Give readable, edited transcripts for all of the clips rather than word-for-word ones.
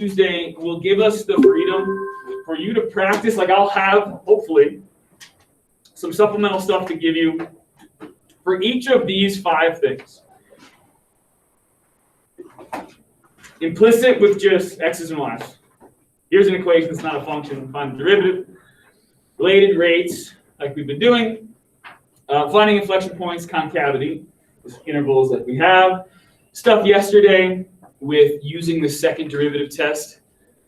Tuesday will give us the freedom for you to practice. Like I'll have, hopefully, some supplemental stuff to give you for each of these 5 things. Implicit with just x's and y's. Here's an equation that's not a function. Find the derivative. Related rates, like we've been doing. Finding inflection points, concavity, intervals that we have. Stuff yesterday with using the second derivative test.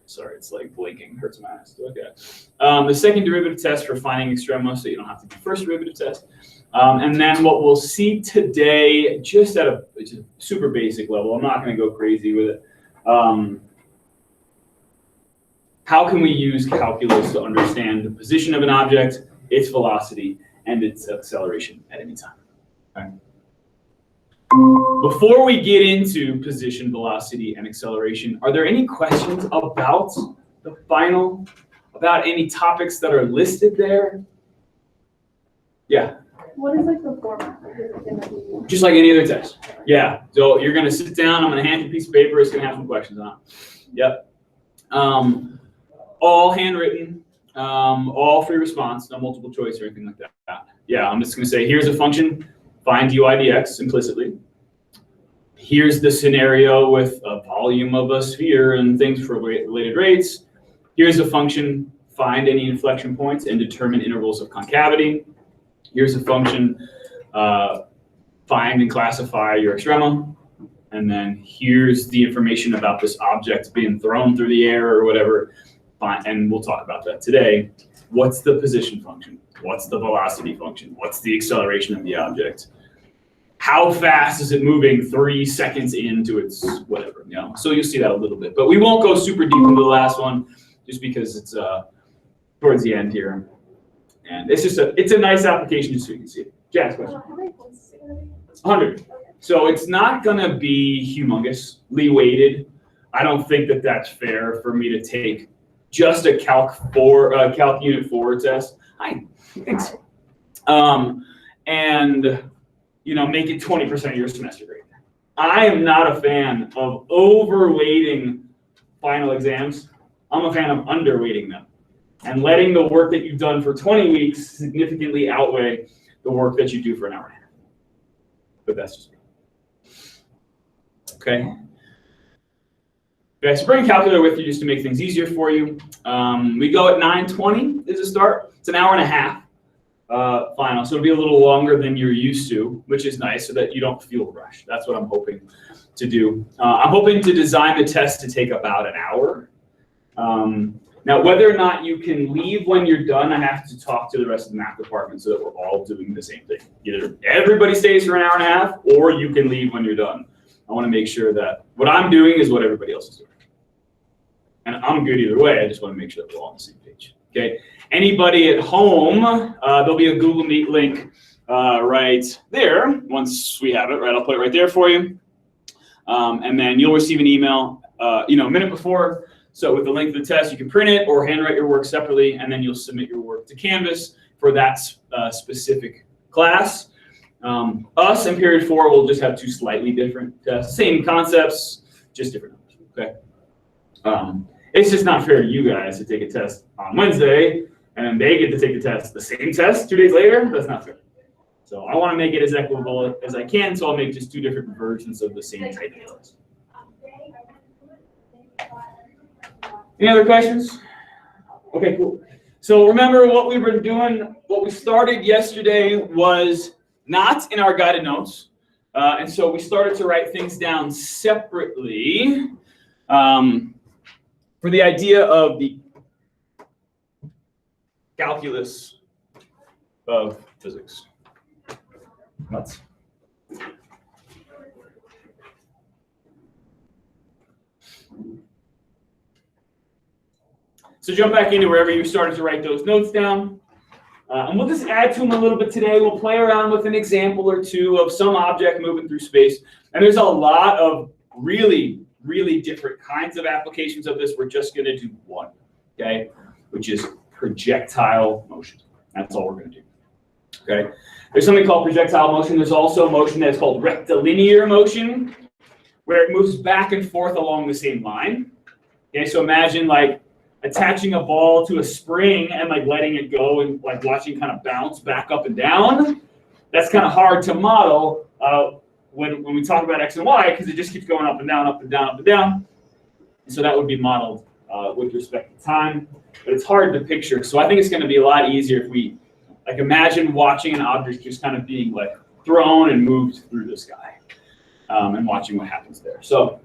Sorry, it's like blinking, hurts my eyes to look at. The second derivative test for finding extrema, so you don't have to do first derivative test. And then what we'll see today, just at a super basic level, I'm not going to go crazy with it. How can we use calculus to understand the position of an object, its velocity, and its acceleration at any time? Okay. Before we get into position, velocity, and acceleration, are there any questions about the final, about any topics that are listed there? Yeah. What is like the format? Just like any other test. Yeah. So you're going to sit down. I'm going to hand you a piece of paper. It's going to have some questions on it. Yep. All handwritten, all free response, no multiple choice or anything like that. Yeah, I'm just going to say, here's a function, find dy dx implicitly. Here's the scenario with a volume of a sphere and things for related rates. Here's a function, find any inflection points and determine intervals of concavity. Here's a function, find and classify your extrema. And then here's the information about this object being thrown through the air or whatever. And we'll talk about that today. What's the position function? What's the velocity function? What's the acceleration of the object? How fast is it moving 3 seconds into its whatever, you know? So you'll see that a little bit, but we won't go super deep into the last one just because it's towards the end here. And it's just it's a nice application just so you can see it. Jazz, question. How many points? 100. So it's not gonna be humongously weighted. I don't think that that's fair for me to take just a Calc Unit 4 test. Thanks. And you know, make it 20% of your semester grade. I am not a fan of overweighting final exams. I'm a fan of underweighting them and letting the work that you've done for 20 weeks significantly outweigh the work that you do for an hour and a half. But that's just me. Okay. Okay, so bring a calculator with you just to make things easier for you. We go at 9:20 is a start. It's an hour and a half final, so it'll be a little longer than you're used to, which is nice so that you don't feel rushed. That's what I'm hoping to do. I'm hoping to design the test to take about an hour. Now, whether or not you can leave when you're done, I have to talk to the rest of the math department so that we're all doing the same thing. Either everybody stays for an hour and a half, or you can leave when you're done. I want to make sure that what I'm doing is what everybody else is doing. And I'm good either way. I just want to make sure that we're all on the same page. Okay. Anybody at home, there'll be a Google Meet link right there. Once we have it, right, I'll put it right there for you. And then you'll receive an email, a minute before. So with the link to the test, you can print it or handwrite your work separately, and then you'll submit your work to Canvas for that specific class. Us in period 4 will just have 2 slightly different tests, same concepts, just different numbers. Okay. It's just not fair to you guys to take a test on Wednesday and then they get to take the test, the same test 2 days later. That's not fair. So I want to make it as equitable as I can, so I'll make just 2 different versions of the same type of test. Any other questions? Okay, cool. So remember what we were doing, what we started yesterday was not in our guided notes. And so we started to write things down separately for the idea of the calculus of physics. Nuts. So jump back into wherever you started to write those notes down. And we'll just add to them a little bit today. We'll play around with an example or 2 of some object moving through space. And there's a lot of really, really different kinds of applications of this. We're just going to do one, okay, which is projectile motion. That's all we're going to do, okay? There's something called projectile motion. There's also motion that's called rectilinear motion, where it moves back and forth along the same line. Okay, so imagine like attaching a ball to a spring and like letting it go and like watching kind of bounce back up and down. That's kind of hard to model when we talk about X and Y because it just keeps going up and down, up and down, up and down. And so that would be modeled with respect to time, but it's hard to picture. So I think it's going to be a lot easier if we like imagine watching an object just kind of being like thrown and moved through the sky and watching what happens there. So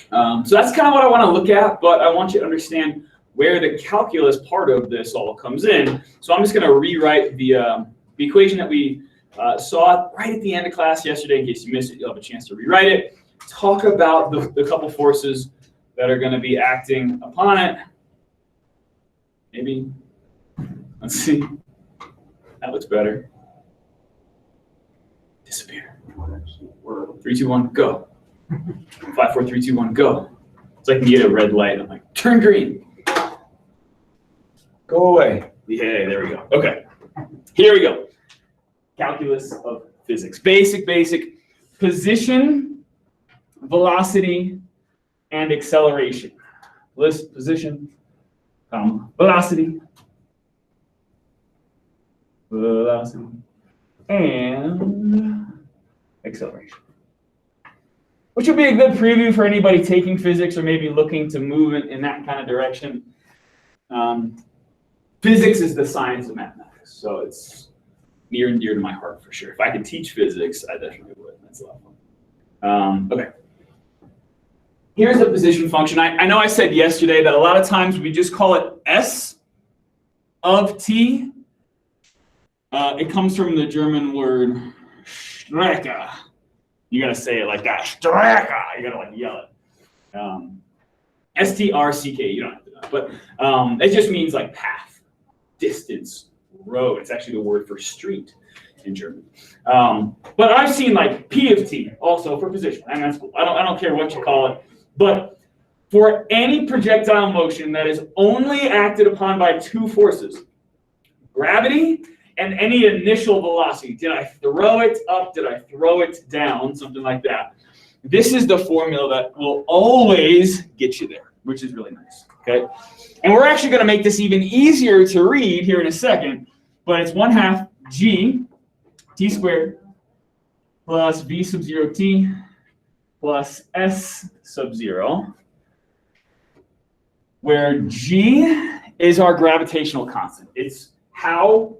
that's kind of what I want to look at, but I want you to understand where the calculus part of this all comes in. So I'm just going to rewrite the equation that we saw right at the end of class yesterday. In case you missed it, you'll have a chance to rewrite it. Talk about the couple forces that are going to be acting upon it. Maybe, let's see. That looks better. Disappear. 3, 2, 1, go. 5, 4, 3, 2, 1, go. It's like you get a red light. I'm like, turn green. Go away. Yeah, there we go. Okay. Here we go. Calculus of physics. Basic position, velocity, and acceleration. List position, velocity, and acceleration. Which would be a good preview for anybody taking physics or maybe looking to move in that kind of direction. Physics is the science of mathematics, so it's near and dear to my heart for sure. If I could teach physics, I definitely would. That's a lot of fun. Okay. Here's the position function. I know I said yesterday that a lot of times we just call it S of t. It comes from the German word Strecke. You gotta say it like that. Strecke. You gotta like yell it. S-T-R-C-K. You don't have to know, but it just means like path, distance, road. It's actually the word for street in German. But I've seen like P of t also for position, and that's cool. I don't care what you call it. But for any projectile motion that is only acted upon by two forces, gravity and any initial velocity. Did I throw it up? Did I throw it down? Something like that. This is the formula that will always get you there, which is really nice. Okay. And we're actually going to make this even easier to read here in a second, but it's 1/2 g t squared plus v sub 0 t plus s sub 0, where g is our gravitational constant. It's how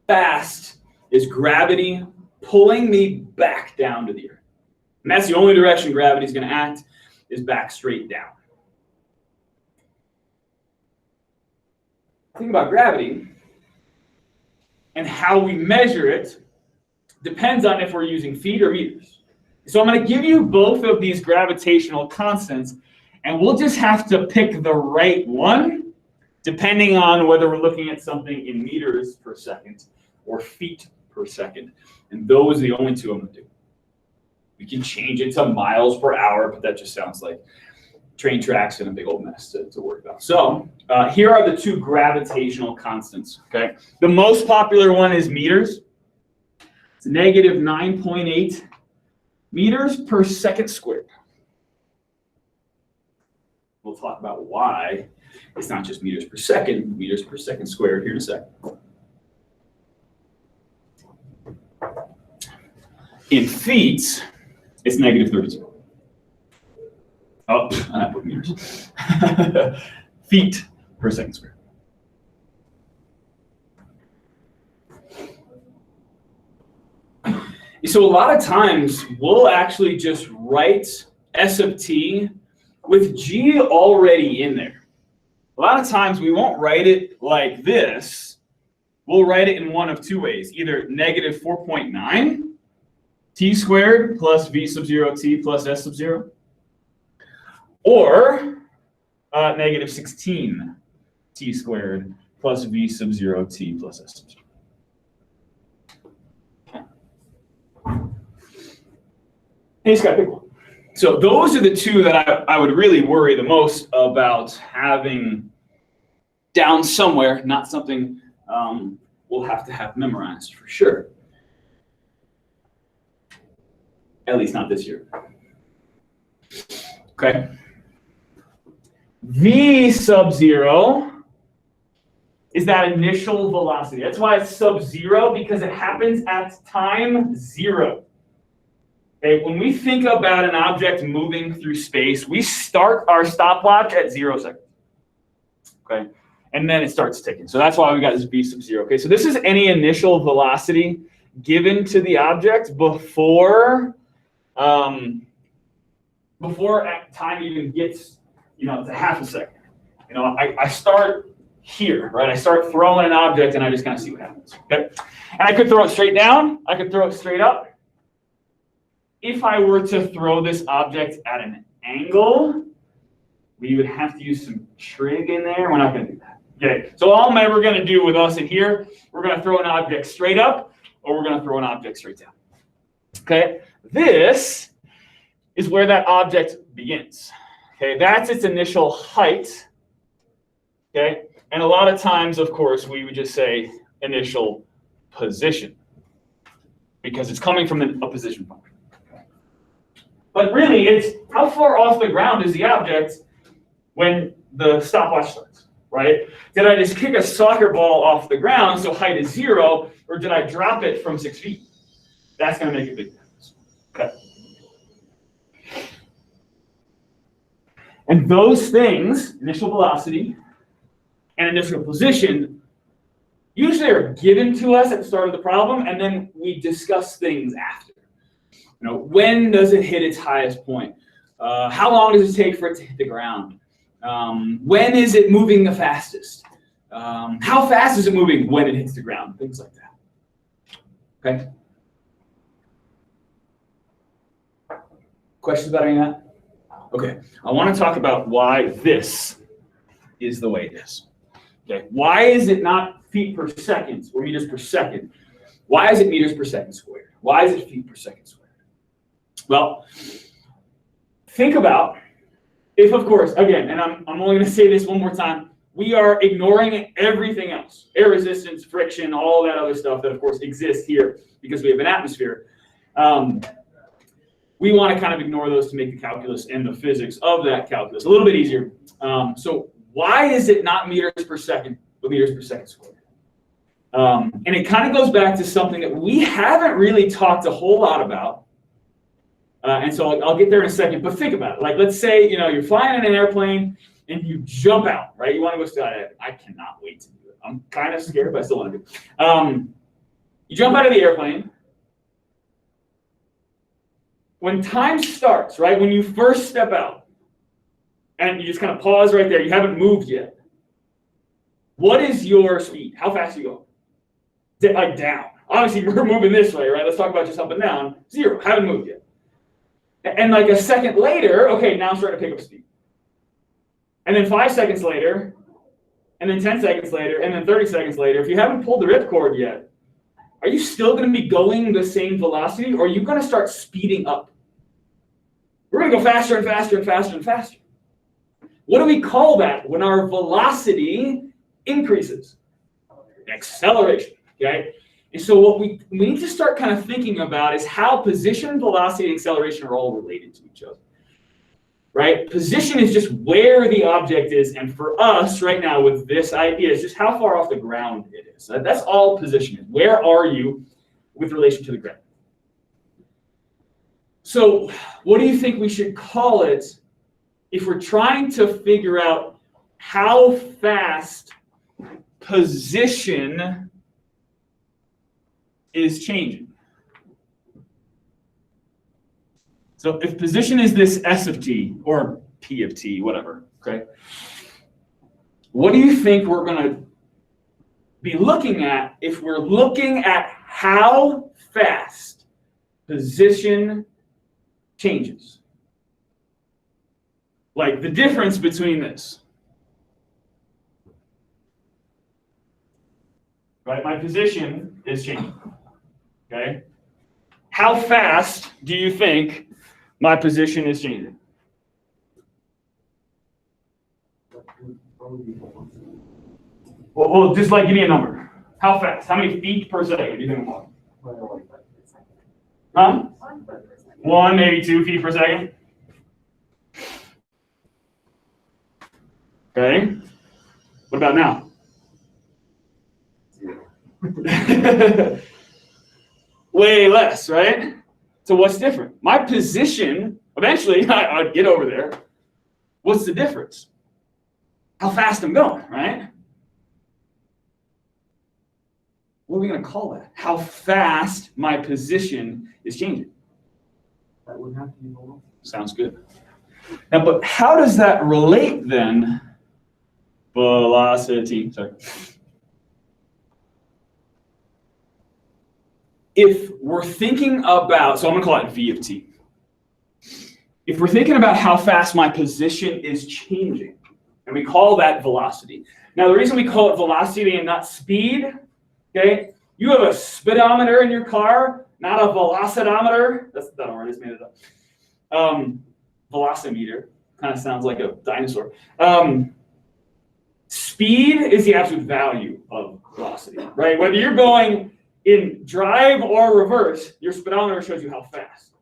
fast is gravity pulling me back down to the earth. And that's the only direction gravity is going to act, is back straight down. The thing about gravity and how we measure it depends on if we're using feet or meters. So I'm going to give you both of these gravitational constants, and we'll just have to pick the right one depending on whether we're looking at something in meters per second or feet per second. And those are the only two I'm going to do. We can change it to miles per hour, but that just sounds like train tracks and a big old mess to worry about. So here are the two gravitational constants. Okay, the most popular one is meters. It's negative 9.8 meters per second squared. We'll talk about why it's not just meters per second squared here in a second. In feet, it's negative 32. Oh, I put meters. Feet per second squared. So a lot of times we'll actually just write S of t with g already in there. A lot of times we won't write it like this. We'll write it in one of two ways, either negative 4.9 t squared plus v sub 0 t plus s sub 0, or negative 16 t squared plus v sub 0 t plus s sub 0. You just gotta pick one. So those are the two that I would really worry the most about having down somewhere, not something we'll have to have memorized for sure. At least not this year. Okay. V sub 0 is that initial velocity. That's why it's sub 0, because it happens at time 0. Okay, when we think about an object moving through space, we start our stopwatch at 0 seconds. Okay, and then it starts ticking. So that's why we got this V sub 0. Okay, so this is any initial velocity given to the object before time even gets, to half a second. I start here, right? I start throwing an object and I just kind of see what happens. Okay, and I could throw it straight down. I could throw it straight up. If I were to throw this object at an angle, we would have to use some trig in there. We're not going to do that. Okay, so all I'm ever going to do with us in here, we're going to throw an object straight up, or we're going to throw an object straight down. Okay, this is where that object begins. Okay, that's its initial height. Okay, and a lot of times, of course, we would just say initial position because it's coming from a position function. But really, it's how far off the ground is the object when the stopwatch starts, right? Did I just kick a soccer ball off the ground, so height is 0, or did I drop it from 6 feet? That's going to make a big difference. Okay. And those things, initial velocity and initial position, usually are given to us at the start of the problem, and then we discuss things after. When does it hit its highest point? How long does it take for it to hit the ground? When is it moving the fastest? How fast is it moving when it hits the ground? Things like that. Okay. Questions about any of that? Okay. I want to talk about why this is the way it is. Okay. Why is it not feet per second or meters per second? Why is it meters per second squared? Why is it feet per second squared? Well, think about if, of course, again, and I'm only going to say this one more time, we are ignoring everything else, air resistance, friction, all that other stuff that, of course, exists here because we have an atmosphere. We want to kind of ignore those to make the calculus and the physics of that calculus a little bit easier. So why is it not meters per second, but meters per second squared? And it kind of goes back to something that we haven't really talked a whole lot about. And so I'll get there in a second, but think about it. Like, let's say, you're flying in an airplane and you jump out, right? You want to go skydive. I cannot wait to do it. I'm kind of scared, but I still want to do it. You jump out of the airplane. When time starts, right? When you first step out and you just kind of pause right there, you haven't moved yet. What is your speed? How fast are you going? Like down. Obviously, we're moving this way, right? Let's talk about just up and down. 0, haven't moved yet. And like a second later, okay, now I'm starting to pick up speed. And then 5 seconds later, and then 10 seconds later, and then 30 seconds later, if you haven't pulled the ripcord yet, are you still going to be going the same velocity, or are you going to start speeding up? We're going to go faster and faster and faster and faster. What do we call that when our velocity increases? Acceleration, okay? And so what we need to start kind of thinking about is how position, velocity, and acceleration are all related to each other, right? Position is just where the object is, and for us right now with this idea is just how far off the ground it is. That's all position is. Where are you with relation to the ground? So what do you think we should call it if we're trying to figure out how fast position is changing? So if position is this S of t or P of t, whatever, okay? What do you think we're going to be looking at if we're looking at how fast position changes? Like the difference between this. Right, my position is changing. Okay? How fast do you think my position is changing? Well, just like give me a number. How fast? How many feet per second do you think I'm walking? Huh? 1, maybe 2 feet per second. Okay? What about now? Way less, right? So what's different? My position, eventually I'd get over there. What's the difference? How fast I'm going, right? What are we going to call that? How fast my position is changing. That would have to be normal. Sounds good. Now, but how does that relate then? Velocity, sorry. If we're thinking about, so I'm going to call it V of t. If we're thinking about how fast my position is changing, and we call that velocity. Now, the reason we call it velocity and not speed, okay? You have a speedometer in your car, not a velocimeter. That's not a word, I just made it up. Velocimeter, kind of sounds like a dinosaur. Speed is the absolute value of velocity, right? Whether you're going in drive or reverse, your speedometer shows you how fast,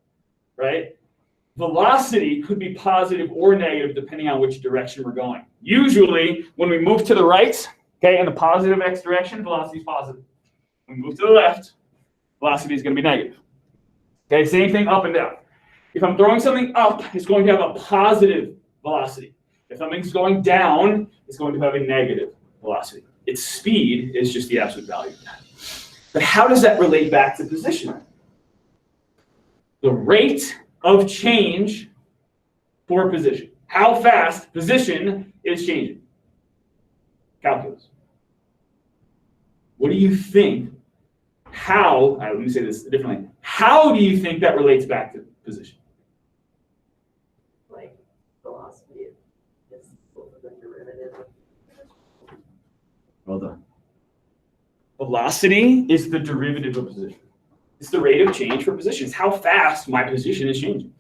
right? Velocity could be positive or negative depending on which direction we're going. Usually, when we move to the right, okay, in the positive x direction, velocity is positive. When we move to the left, velocity is going to be negative. Okay, same thing up and down. If I'm throwing something up, it's going to have a positive velocity. If something's going down, it's going to have a negative velocity. Its speed is just the absolute value of that. But how does that relate back to position? The rate of change for position. How fast position is changing. Calculus. What do you think? How, let me say this differently. How do you think that relates back to position? Like velocity is the derivative. Well done. Velocity is the derivative of position. It's the rate of change for position. It's how fast my position is changing.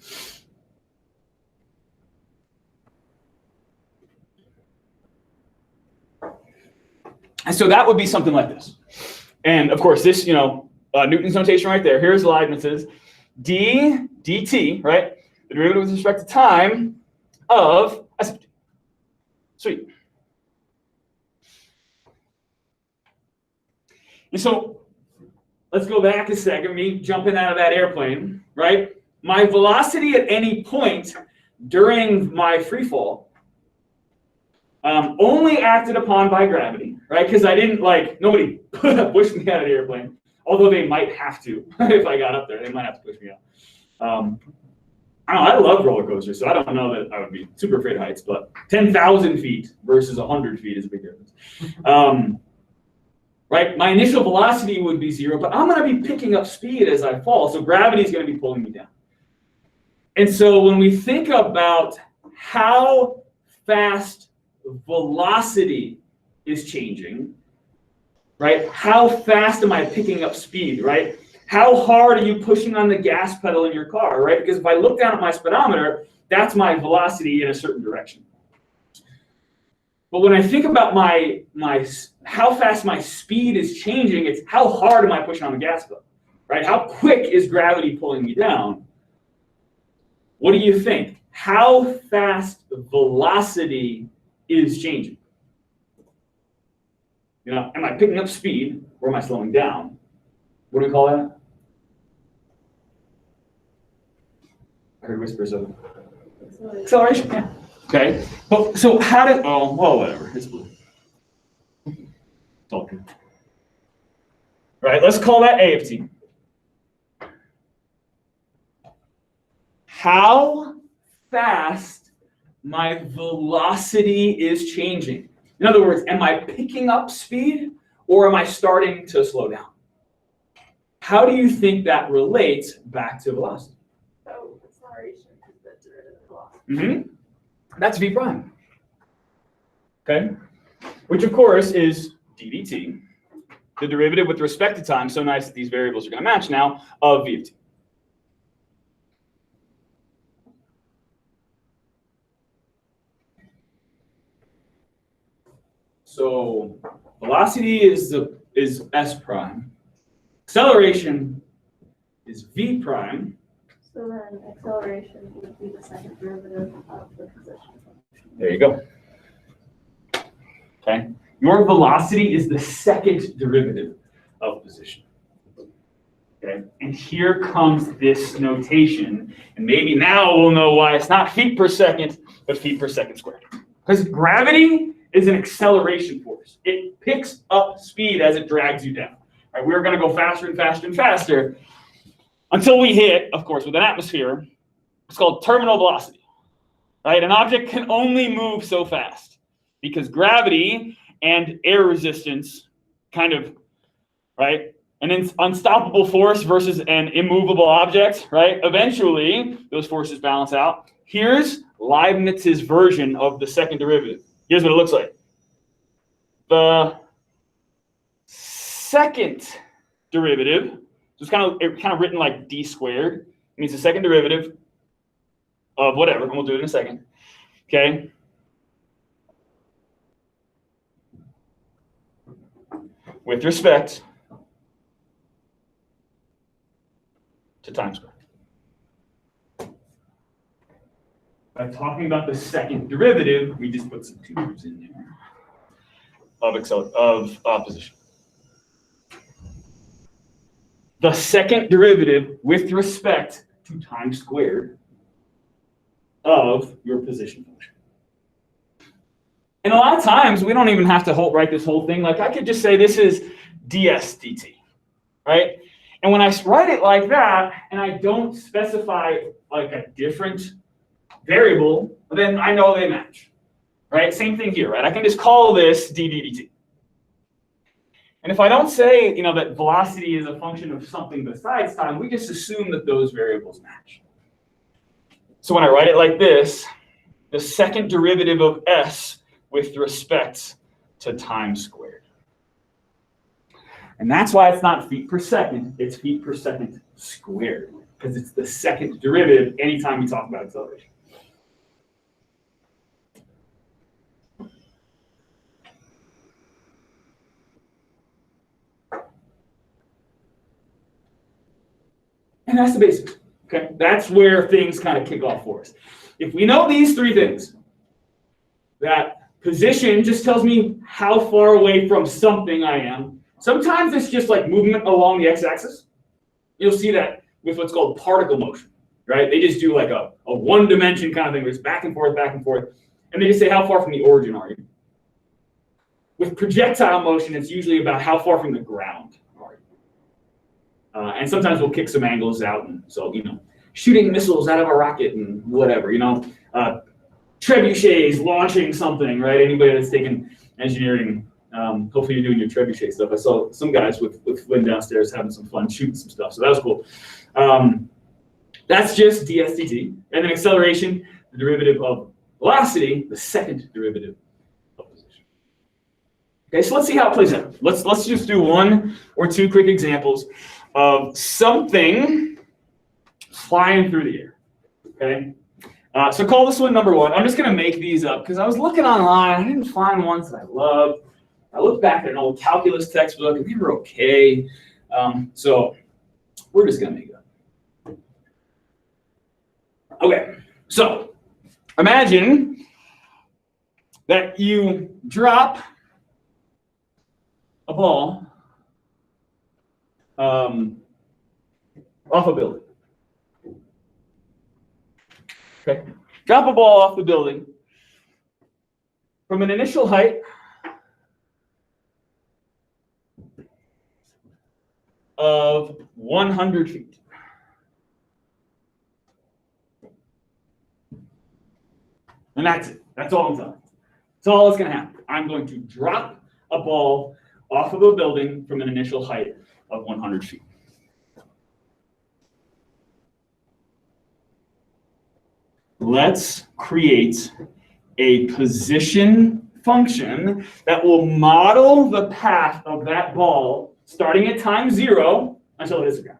And so that would be something like this. And of course, this, Newton's notation right there. Here's Leibniz's d dt, right? The derivative with respect to time of s of t. Sweet. And so let's go back a second, me jumping out of that airplane, right? My velocity at any point during my free fall only acted upon by gravity, right? Because I didn't nobody pushed me out of the airplane, although they might have to. If I got up there, they might have to push me out. I don't know, I love roller coasters, so I don't know that I would be super afraid of heights, but 10,000 feet versus 100 feet is a big difference. Right? My initial velocity would be 0, but I'm going to be picking up speed as I fall, so gravity is going to be pulling me down. And so when we think about how fast velocity is changing, right? How fast am I picking up speed, right? How hard are you pushing on the gas pedal in your car, right? Because if I look down at my speedometer, that's my velocity in a certain direction. But when I think about how fast my speed is changing, it's how hard am I pushing on the gas pedal, right? How quick is gravity pulling me down? What do you think? How fast velocity is changing? Am I picking up speed or am I slowing down? What do we call that? I heard whispers of acceleration. Yeah. Okay. But so how did? Oh, well, whatever. It's blue. It's all good. Right. Let's call that A of t. How fast my velocity is changing. In other words, am I picking up speed or am I starting to slow down? How do you think that relates back to velocity? So acceleration is the derivative of velocity. Mm-hmm. That's v prime. Okay? Which of course is d dt, the derivative with respect to time, so nice that these variables are going to match now, of v of t. So velocity is s prime. Acceleration is v prime. So then acceleration would be the second derivative of the position. There you go. okay? Your velocity is the second derivative of position. Okay, and here comes this notation, and maybe now we'll know why it's not feet per second, but feet per second squared. Because gravity is an acceleration force. It picks up speed as it drags you down. Right, we're going to go faster and faster and faster until we hit, of course, with an atmosphere. It's called terminal velocity. Right, an object can only move so fast because gravity and air resistance kind of, right? An unstoppable force versus an immovable object, right? Eventually, those forces balance out. Here's Leibniz's version of the second derivative. Here's what it looks like. The second derivative, so it's kind of written like d squared. It means the second derivative of whatever, and we'll do it in a second. Okay. With respect to time squared. By talking about the second derivative, we just put some twos in there of position. The second derivative with respect to time squared of your position function. And a lot of times we don't even have to write this whole thing. Like I could just say this is ds dt, right? And when I write it like that, and I don't specify like a different variable, then I know they match, right? Same thing here, right? I can just call this d dt. And if I don't say, that velocity is a function of something besides time, we just assume that those variables match. So when I write it like this, the second derivative of s with respect to time squared. And that's why it's not feet per second, it's feet per second squared, because it's the second derivative anytime we talk about acceleration. And that's the basics, okay? That's where things kind of kick off for us. If we know these three things, that position just tells me how far away from something I am. Sometimes it's just like movement along the x-axis. You'll see that with what's called particle motion, right? They just do like a one-dimension kind of thing where it's back and forth, and they just say how far from the origin are you. With projectile motion, it's usually about how far from the ground are you. And sometimes we'll kick some angles out, and so, shooting missiles out of a rocket and whatever, trebuchets launching something, right? Anybody that's taken engineering, hopefully you're doing your trebuchet stuff. I saw some guys with Flynn downstairs having some fun shooting some stuff, so that was cool. That's just ds dt. And then acceleration, the derivative of velocity, the second derivative of position. Okay, so let's see how it plays out. Let's just do one or two quick examples of something flying through the air, okay? So call this one number one. I'm just going to make these up because I was looking online. I didn't find ones that I loved. I looked back at an old calculus textbook, and they were okay. So we're just going to make it up. Okay, so imagine that you drop a ball off a building. Okay, drop a ball off the building from an initial height of 100 feet. And that's it. That's all I'm telling you. That's all that's going to happen. I'm going to drop a ball off of a building from an initial height of 100 feet. Let's create a position function that will model the path of that ball starting at time 0 until it hits the ground.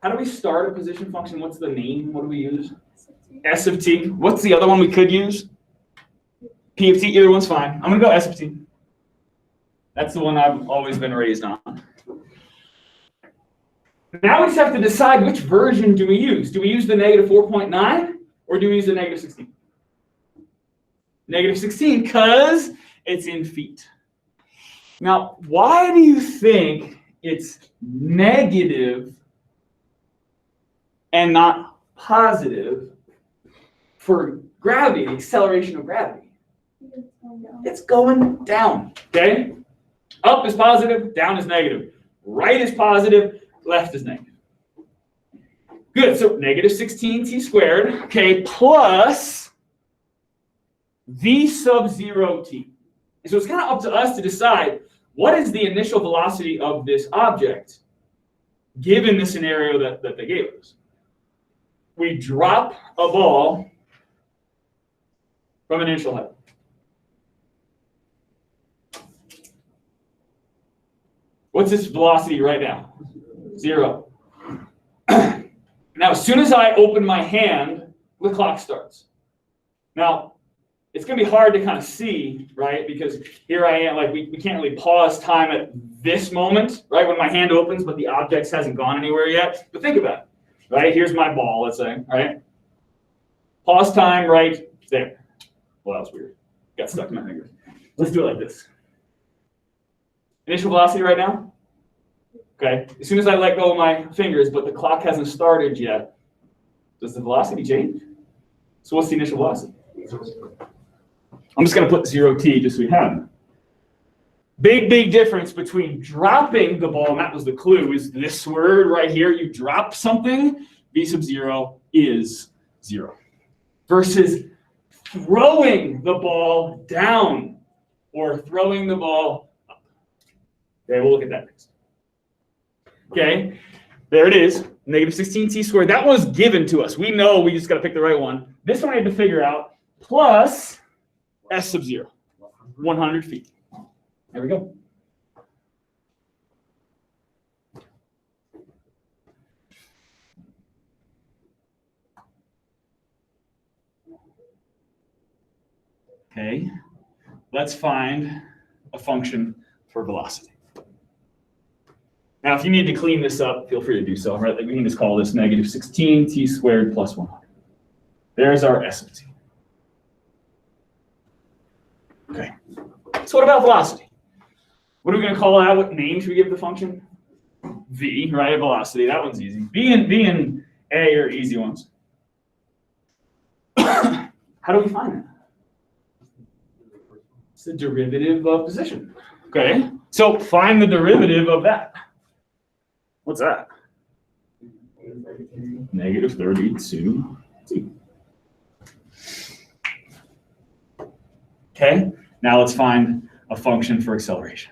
How do we start a position function? What's the name? What do we use? S of t. What's the other one we could use? P of t. Either one's fine. I'm going to go S of t. That's the one I've always been raised on. Now we just have to decide which version do we use. Do we use the negative 4.9 or do we use the negative 16? Negative 16 because it's in feet. Now, why do you think it's negative and not positive for gravity, the acceleration of gravity? It's going down, okay? Up is positive, down is negative. Right is positive, left is negative. Good, so negative 16t squared, okay, plus v sub 0t. So it's kind of up to us to decide what is the initial velocity of this object given the scenario that they gave us. We drop a ball from an initial height. What's its velocity right now? 0. Now, as soon as I open my hand, the clock starts. Now, it's going to be hard to kind of see, right? Because here I am, like we can't really pause time at this moment, right? When my hand opens, but the object hasn't gone anywhere yet. But think about it, right? Here's my ball, let's say, right? Pause time right there. Well, that was weird. Got stuck in my fingers. Let's do it like this. Initial velocity right now. Okay. As soon as I let go of my fingers, but the clock hasn't started yet, does the velocity change? So what's the initial velocity? I'm just going to put 0t just so we have it. Big difference between dropping the ball, and that was the clue, is this word right here. You drop something, v sub 0 is 0. Versus throwing the ball down or throwing the ball up. Okay, we'll look at that next. Okay, there it is, negative 16t squared. That was given to us. We know we just got to pick the right one. This one I had to figure out, plus s sub 0, 100 feet. There we go. Okay, let's find a function for velocity. Now, if you need to clean this up, feel free to do so. Right? We can just call this negative 16t squared plus 100. There's our s of t. Okay, so what about velocity? What are we going to call that? What name should we give the function? V, right? Velocity. That one's easy. B and A are easy ones. How do we find that? It's the derivative of position. Okay, so find the derivative of that. What's that? Negative 32t. Okay, now let's find a function for acceleration.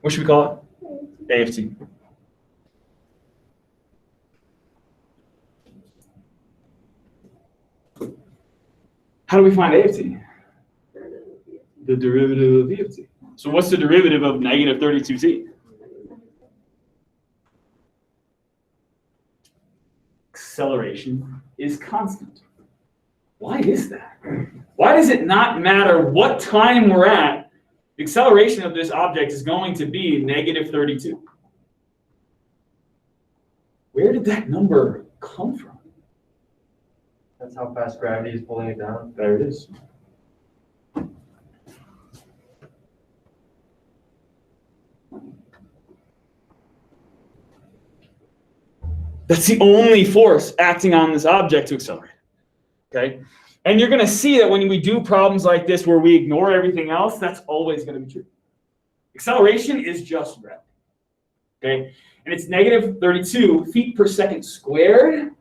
What should we call it? A of t. How do we find A of t? The derivative of V of t. So what's the derivative of negative 32t? Acceleration is constant. Why is that? Why does it not matter what time we're at? The acceleration of this object is going to be negative 32. Where did that number come from? That's how fast gravity is pulling it down. There it is. That's the only force acting on this object to accelerate. Okay? And you're going to see that when we do problems like this where we ignore everything else, that's always going to be true. Acceleration is just gravity. Okay? And it's negative 32 feet per second squared.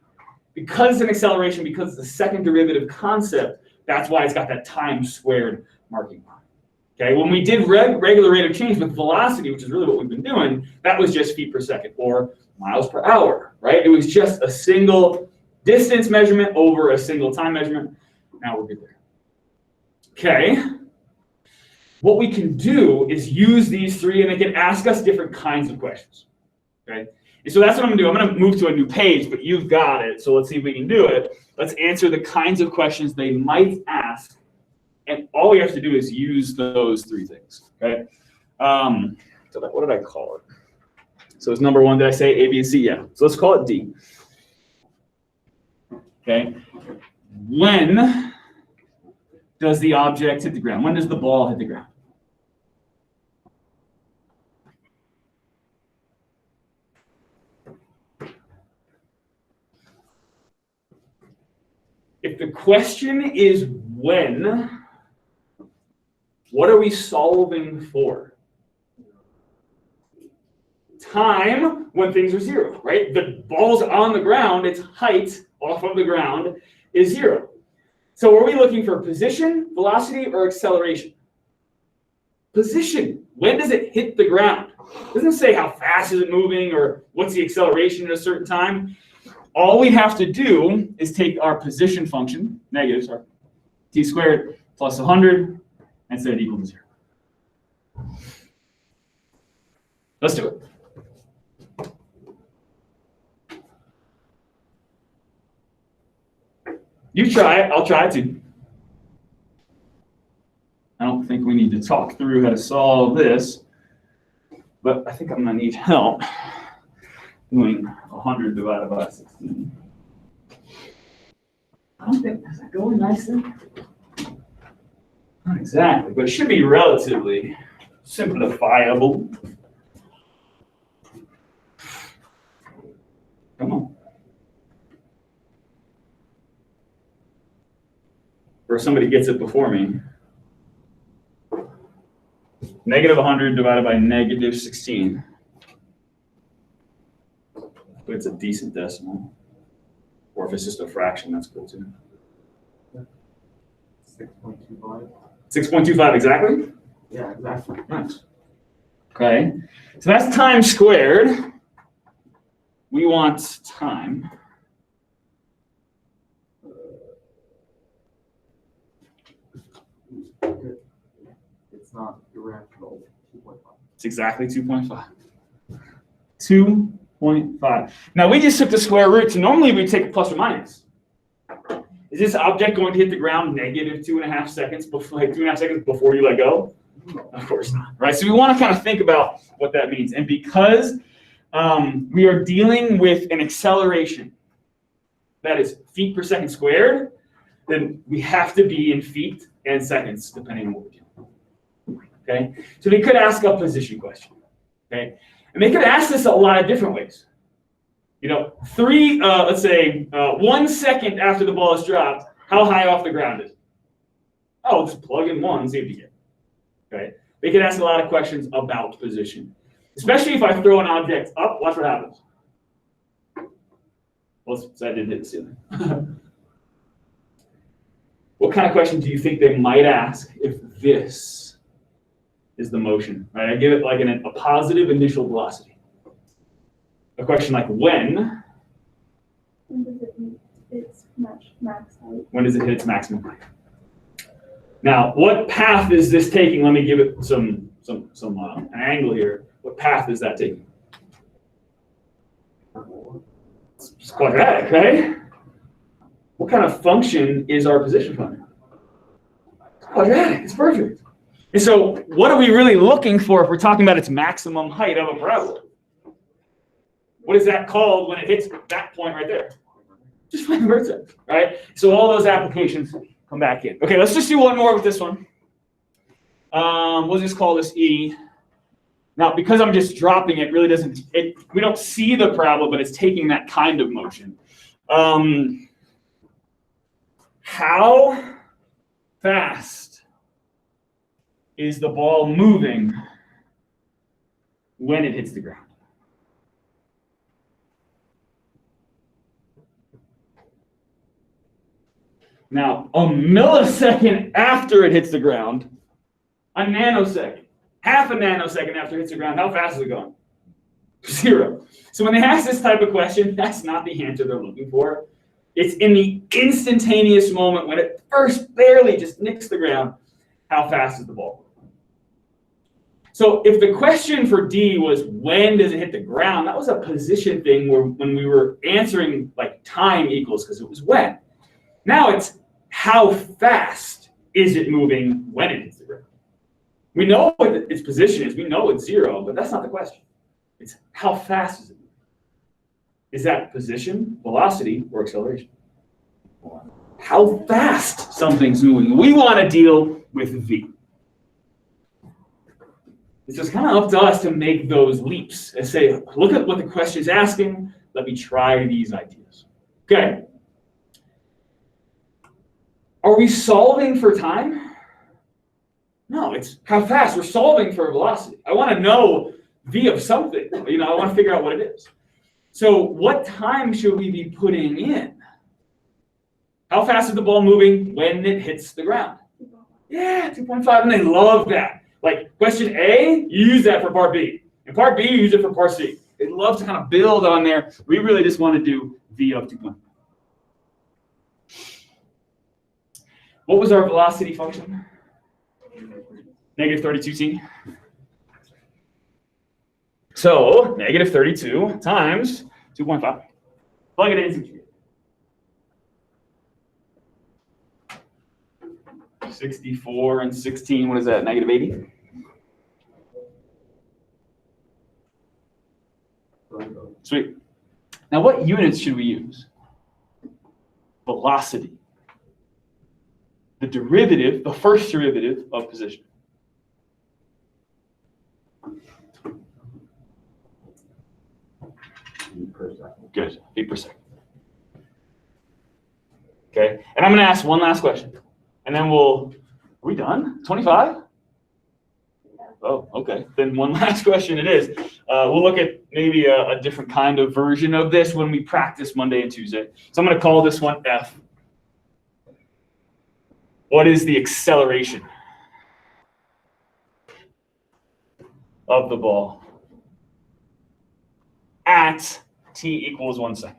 Because it's an acceleration, because it's the second derivative concept, that's why it's got that times squared marking on it. Okay? When we did regular rate of change with velocity, which is really what we've been doing, that was just feet per second or miles per hour, right? It was just a single distance measurement over a single time measurement. Now we're good there. Okay. What we can do is use these three, and they can ask us different kinds of questions. Okay. And so that's what I'm going to do. I'm going to move to a new page, but you've got it. So let's see if we can do it. Let's answer the kinds of questions they might ask. And all we have to do is use those three things. Okay. What did I call it? So it's number 1, did I say A, B, and C? Yeah. So let's call it D. Okay. When does the object hit the ground? When does the ball hit the ground? If the question is when, what are we solving for? Time when things are 0, right? The ball's on the ground, its height off of the ground is 0. So are we looking for position, velocity, or acceleration? Position. When does it hit the ground? It doesn't say how fast is it moving or what's the acceleration at a certain time. All we have to do is take our position function, t squared plus 100, and set it equal to 0. Let's do it. You try it, I'll try it too. I don't think we need to talk through how to solve this, but I think I'm gonna need help doing 100 divided by 16. I don't think, is that going nicely? Not exactly, but it should be relatively simplifiable. Come on. Or somebody gets it before me. Negative 100 divided by negative 16. But it's a decent decimal. Or if it's just a fraction, that's cool too. 6.25. 6.25 exactly? Yeah, exactly. Nice. Okay, so that's time squared. We want time. It's not irrational. 2.5. It's exactly 2.5. 2.5. Now we just took the square root, so normally we take a plus or minus. Is this object going to hit the ground negative 2.5 seconds before, like 2.5 seconds before you let go? Of course not, right? So we want to kind of think about what that means. And because we are dealing with an acceleration that is feet per second squared, then we have to be in feet and seconds, depending on what we're doing. Okay? So they could ask a position question. Okay? And they could ask this a lot of different ways. You know, let's say 1 second after the ball is dropped, how high off the ground is it? Oh, just plug in 1 and see what you get. Okay? They could ask a lot of questions about position. Especially if I throw an object up, watch what happens. Well, so I didn't hit the ceiling. What kind of question do you think they might ask if this is the motion? Right? I give it like a positive initial velocity. A question like when? When does it hit its max height? When does it hit its maximum height? Now, what path is this taking? Let me give it some an angle here. What path is that taking? It's quadratic, right? What kind of function is our position function? It's quadratic. It's perfect. And so, what are we really looking for if we're talking about its maximum height of a parabola? What is that called when it hits that point right there? Just find the vertex, right? So all those applications come back in. Okay, let's just do one more with this one. We'll just call this E. Now, because I'm just dropping it, really doesn't. We don't see the parabola, but it's taking that kind of motion. How fast is the ball moving when it hits the ground? Now, a millisecond after it hits the ground, a nanosecond, half a nanosecond after it hits the ground, how fast is it going? 0. So when they ask this type of question, that's not the answer they're looking for. It's in the instantaneous moment when it first barely just nicks the ground, how fast is the ball? So if the question for D was when does it hit the ground, that was a position thing where when we were answering like time equals because it was when. Now it's how fast is it moving when it hits the ground? We know what its position is. We know it's 0, but that's not the question. It's how fast is it? Is that position, velocity, or acceleration? How fast something's moving. We want to deal with v. It's just kind of up to us to make those leaps and say, look at what the question is asking. Let me try these ideas. Okay. Are we solving for time? No, it's how fast. We're solving for velocity. I want to know v of something. I want to figure out what it is. So what time should we be putting in? How fast is the ball moving when it hits the ground? Yeah, 2.5, and they love that. Like question A, you use that for part B. And part B, you use it for part C. They love to kind of build on there. We really just want to do v of 2.5. What was our velocity function? Negative 32t. So negative 32 times 2.5. Plug it in. 64 and 16, what is that, negative 80? Sweet. Now what units should we use? Velocity. The derivative, the first derivative of position. Good, feet per second. Okay, and I'm going to ask one last question. And then are we done? 25? Oh, okay. Then one last question it is. We'll look at maybe a different kind of version of this when we practice Monday and Tuesday. So I'm going to call this one F. What is the acceleration of the ball at t equals 1 second?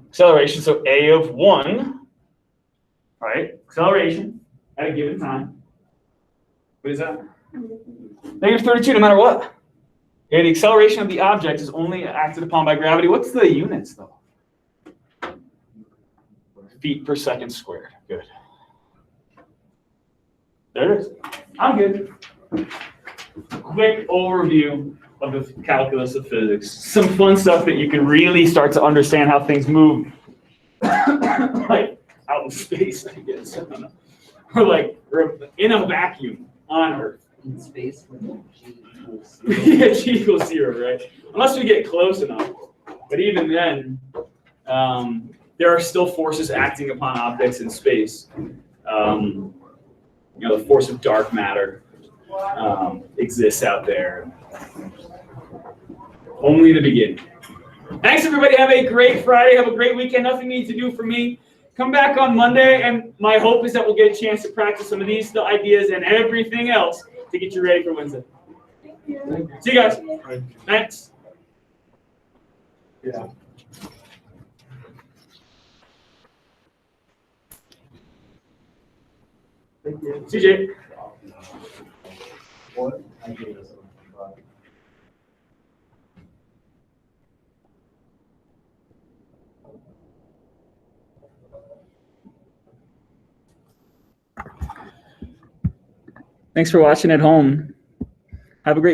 Acceleration, so a of 1, right? Acceleration at a given time. What is that? Negative 32, no matter what. Okay, the acceleration of the object is only acted upon by gravity. What's the units, though? Feet per second squared. Good. There it is. I'm good. Quick overview of the calculus of physics. Some fun stuff that you can really start to understand how things move. Like out in space, I guess. I don't know. Or like in a vacuum on Earth. In space with G equals 0. Yeah, G equals 0, right? Unless we get close enough. But even then, there are still forces acting upon objects in space. The force of dark matter exists out there. Only the beginning. Thanks, everybody. Have a great Friday. Have a great weekend. Nothing you need to do for me. Come back on Monday, and my hope is that we'll get a chance to practice some of these ideas and everything else to get you ready for Wednesday. See you guys. Thanks. Yeah. Thank you. CJ. What? I gave this one. Thanks for watching at home. Have a great week.